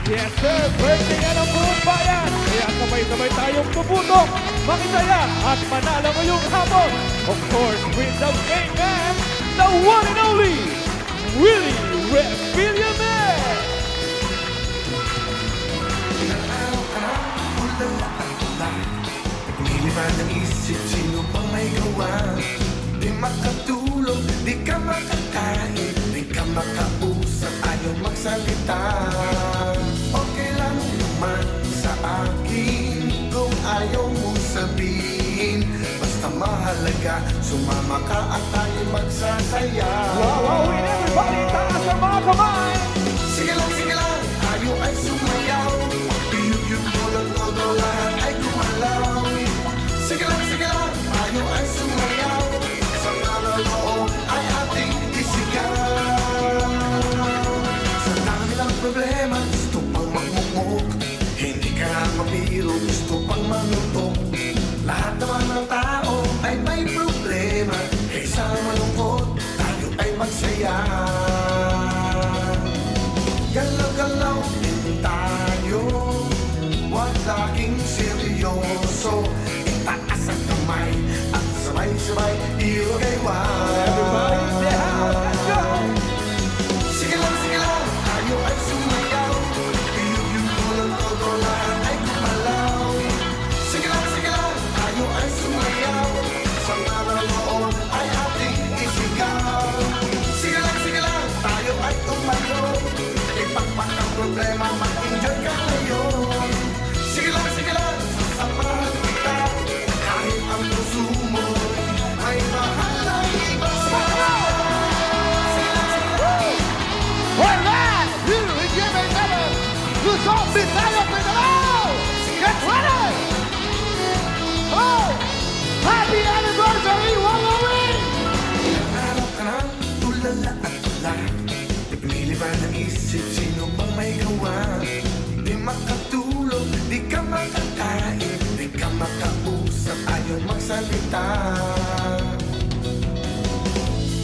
Yes sir, birthday nga ng buong bayan. Kaya sabay-sabay tayong tumutok, makisaya at manalo ngayong hapon. Of course, with the main man, the one and only Willie Red Villaman. Ilang araw ka na, ulala at tula. Niliman ang isip, sino pang may gawa? Di makatulog, di ka makakain, di ka makausap, ayaw magsalita. Okay lang naman sa akin kung ayaw mong sabihin. Basta mahalaga, sumama ka at tayo magsasaya. Wow, everybody, taas ang mga kamay. Sige lang, tayo ay sumayaw. Biyug-yug mo lang todo, lahat ay kumalaw. Sige lang, tayo ay sumayaw. Sa naloloob ay ating isigaw. Sa dami lang problema, gusto pang magmukmuk. Hindi ka mabiro, gusto pang manutok. Lahat naman ng tao ay may problema. Kaysa malungkot, tayo ay magsaya. Galaw-galaw din tayo, huwag laging seryoso. Itaas ang kamay at sabay-sabay ilagay-wala. Everybody in the house, let's go! Sige lang, tayo ay sumayaw. Biyug-yug mo lang todo, lahat ay kumalaw. Sige lang, tayo ay sumayaw. Sa naloloob ay ating isigaw. Sige lang, tayo ay tumayo. Ipagpak ang problema, mag-enjoy ka ngayon. Sige lang, sasamahan kita. Kahit ang puso mo ay mahal ng iba. We're live here in Jimmy Seven. Luzon, Visayas, Mindanao. Get ready. Oh, happy anniversary, Wallowing. Ilang araw ka na, tulala at tula. Niliban ang isip, sino bang may gawa? Di makatulog, di ka makakain, di ka makausap, ayaw magsalita.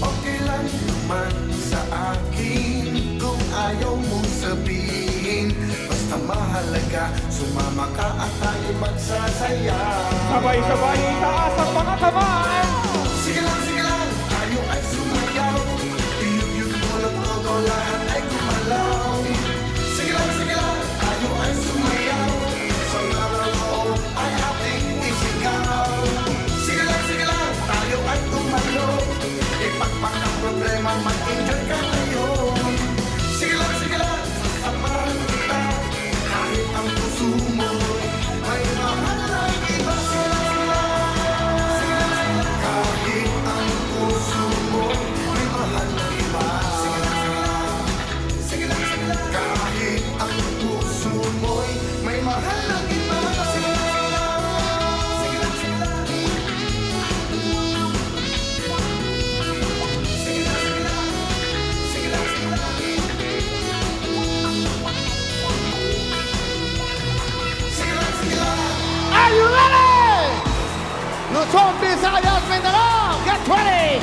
Okay lang naman sa akin kung ayaw mong sabihin. Basta mahalaga, sumama ka at tayo magsasaya. Sabay-sabay, taas ang mga kamay. Sige lang, tayo ay sumayaw. Biyug-yug mo lang todo, lahat ay kumalaw. Sige lang, tayo ay sumayaw. Sa naloloob ay ating isigaw. Sige lang, tayo ay tumalo. Ipagpak ang problema, mag-enjoy ka ngayon. Sige lang, sasamahan kita. Kahit ang puso mo may mahal ng iba. Kahit ang puso mo may mahal ng iba. Kahit ang puso mo'y may mahal ng iba. Are you ready? Luzon, Visayas, Mindanao. Get ready.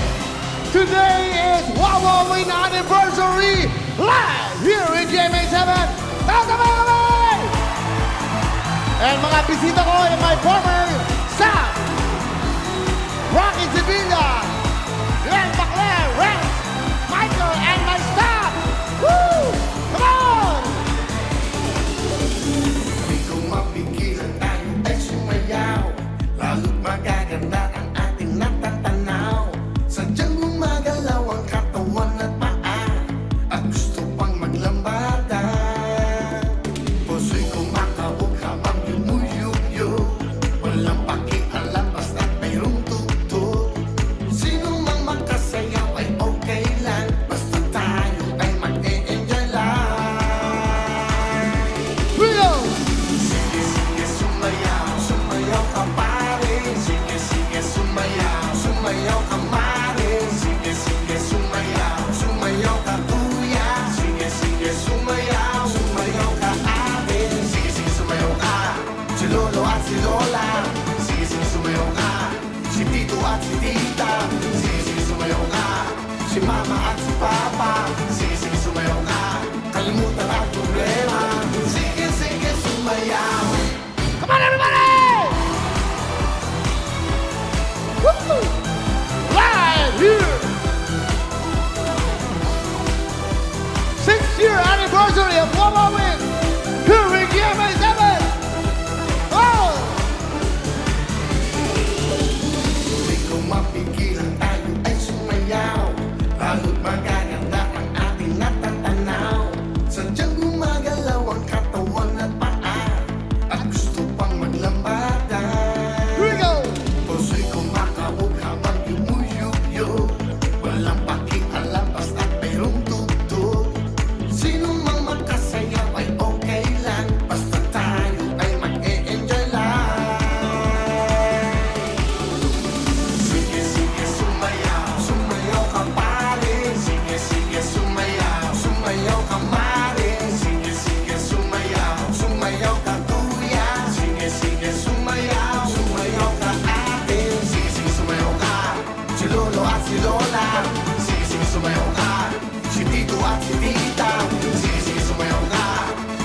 Today is Wallowing anniversary live here in Jimmy Seven. Taas-taas! And mga bisita ko ay my former staff, Rocky Sevilla, Glenn Bacler, Rex, Michael, and my staff. Woo! Come on! Di ko mapigilan, tayo ay sumayaw. Lalo't magaganda ang ating natatanaw. Sadyang gumagalaw ang katawan at paa, at gusto pang maglambada. Puso'y kumakabog habang yumuyugyug. Walang pakialam basta't mayroong tugtog. Sino mang makasayaw ay okay lang, basta tayo ay mag-e-enjoy lang. Rio! Sige, sumayaw ka pare. Sige, sumayaw ka mare. Sige, sumayaw ka kuya. Sige, sumayaw ka ate. Sige, sumayaw ka si lolo at si lola. Sige, sumayaw ka si tito at si tita. Sige, sumayaw ka si mama at si papa. Sige, sumayaw ka, kalimutan at problema.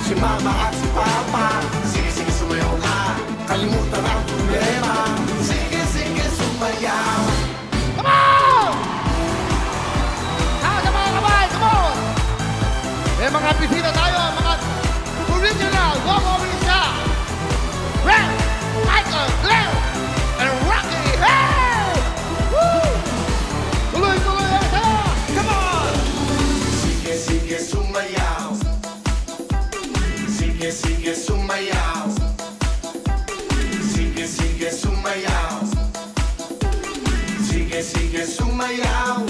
si mama at si papa. Sige, sige, sumayaw ka, kalimutan ang problema. Sige, sige, sumayaw. Come on! Sa mga kamay, come on! May mga bisita tayo, mga original, walk-over siya. Red, Michael, Glenn, and Rocky. Hey! Woo! Tuloy, tuloy, tayo! Come on! Sige, sige, sumayaw. Sige, sige, sumayaw. Sige, sige, sumayaw. Sige, sige, sumayaw.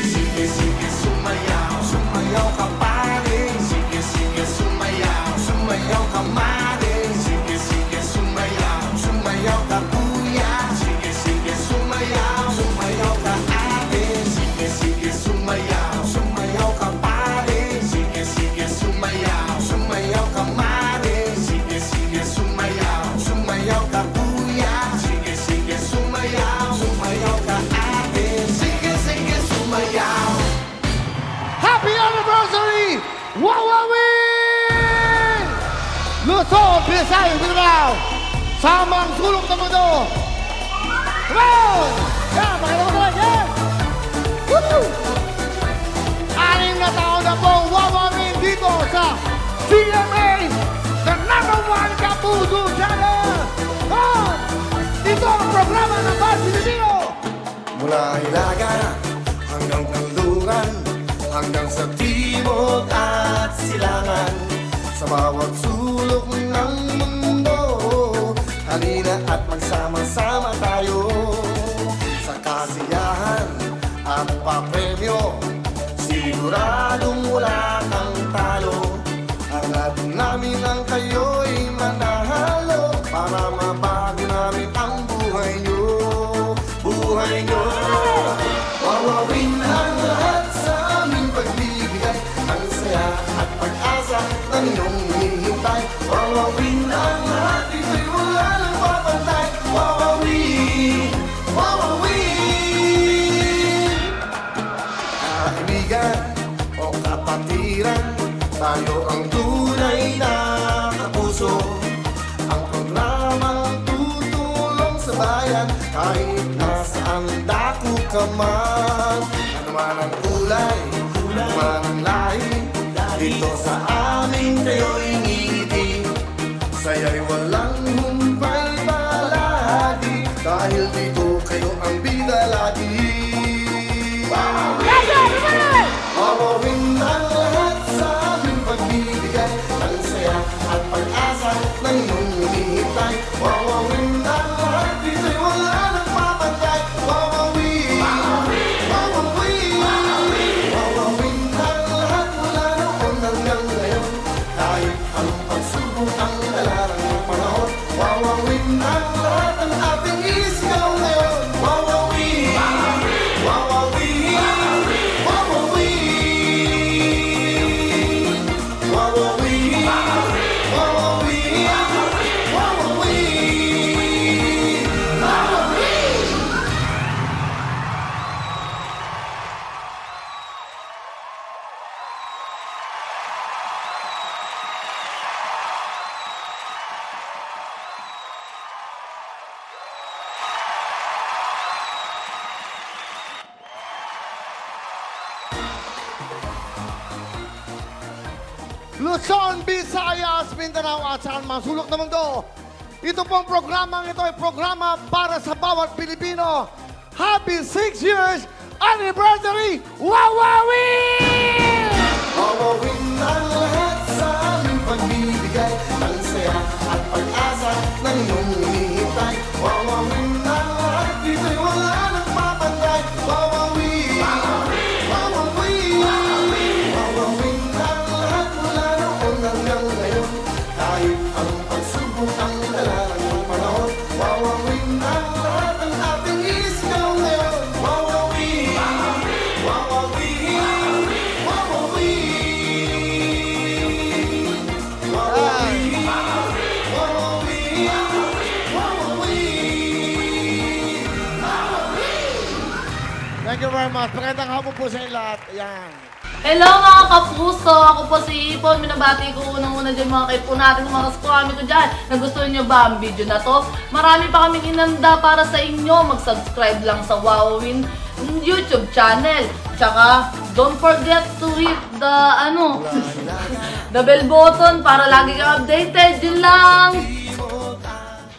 Sige, sige, sumayaw. Sumayaw ka pare. Sige, sige, sumayaw. Sumayaw ka mare. Sige, sige, sumayaw. Sumayaw ka kuya. Sige, sige, sumayaw. Sumayaw ka ate. Sige, sige, sumayaw. Sumayaw ka pare. Sige, sige, sumayaw. Sumayaw ka mare. Sige, sige, sumayaw. Sumayaw ka kuya. Sige, sige, sumayaw. Sumayaw ka ate. Sige, sige, sumayaw. Happy anniversary! Wawawin! Luzon, Visayas, Mindanao! Samang sulok ng mundo! Come on! Yan, pakita mo naman, yan! Woo! 6 na taon na po wawawin dito sa GMA, the #1 Kapuso Channel! On! Ito ang programa ng Bad Filipino! Mula Hilaga hanggang Kanluran, hanggang sa timog at silangan, sa bawat sulok ng mundo, halina at magsama-sama tayo sa kasiyahan at papremyo. Siguradong wala kang talo. Hangad namin ang kayo'y manahalo para mabago namin ang buhay nyo. Buhay nyo. Wawawin ang lahat sa aming pagbibigay, ang saya at pag-asa na ninyong hinihintay. Wawawin ang lahat, ito'y wala nang papantay. Wawawin, wawawin. Kaibigan o kapatiran, tayo ang tunay na kapuso. Ang programang tutulong sa bayan, kahit nasaan dako ka man. Ano man ang kulay, ano man ang lahi, dito sa amin kayo'y ngiti. Saya'y walang humpay palagi, dahil dito kayo ang bida lagi. Wawawin ang lahat sa aming pagbibigay, ang saya at pag-asa na inyong hinihintay. Wawawin ang lahat, dito'y wala nang papantay. Wawawin, wawawin, wawawin ang lahat mula noon hanggang ngayon. Kahit anong pagsubok ang dalalang ng panahon, wawawin ang lahat ang ating isigaw ngayon. Wawawin, wawawin, wawawin. Wawawin, wawawin, wawawin, wawawin. Luzon, Visayas, Mindanao at saan mang sulok ng mundo. Ito pong programang ito ay programa para sa bawat Pilipino. Happy 6 years anniversary! Wawawin! Wawawin ang lahat sa aming pagbibigay, ang saya at pag-asa na inyong hinihintay. Wawawin ang lahat, dito'y wala nang papantay. Wawawin, wawawin, wawawin ang lahat mula noon hanggang ngayon. Kahit anong pagsubok ang dalalang ng panahon, wawawin ang lahat ang ating isigaw ngayon. Wawawin, wawawin, wawawin, wawawin, wawawin, wawawin. Thank you very much. Magandang hapon po sa inyo lahat. Ayan. Hello mga kapuso! Ako po si Ipon. Minabati ko unang-una dyan mga kaipo natin, mga kaskwami ko dyan. Nagustuhan nyo ba ang video na to? Marami pa kaming inanda para sa inyo. Mag-subscribe lang sa Wowin YouTube channel. Tsaka, don't forget to hit the, the bell button para lagi kang updated. Yun lang!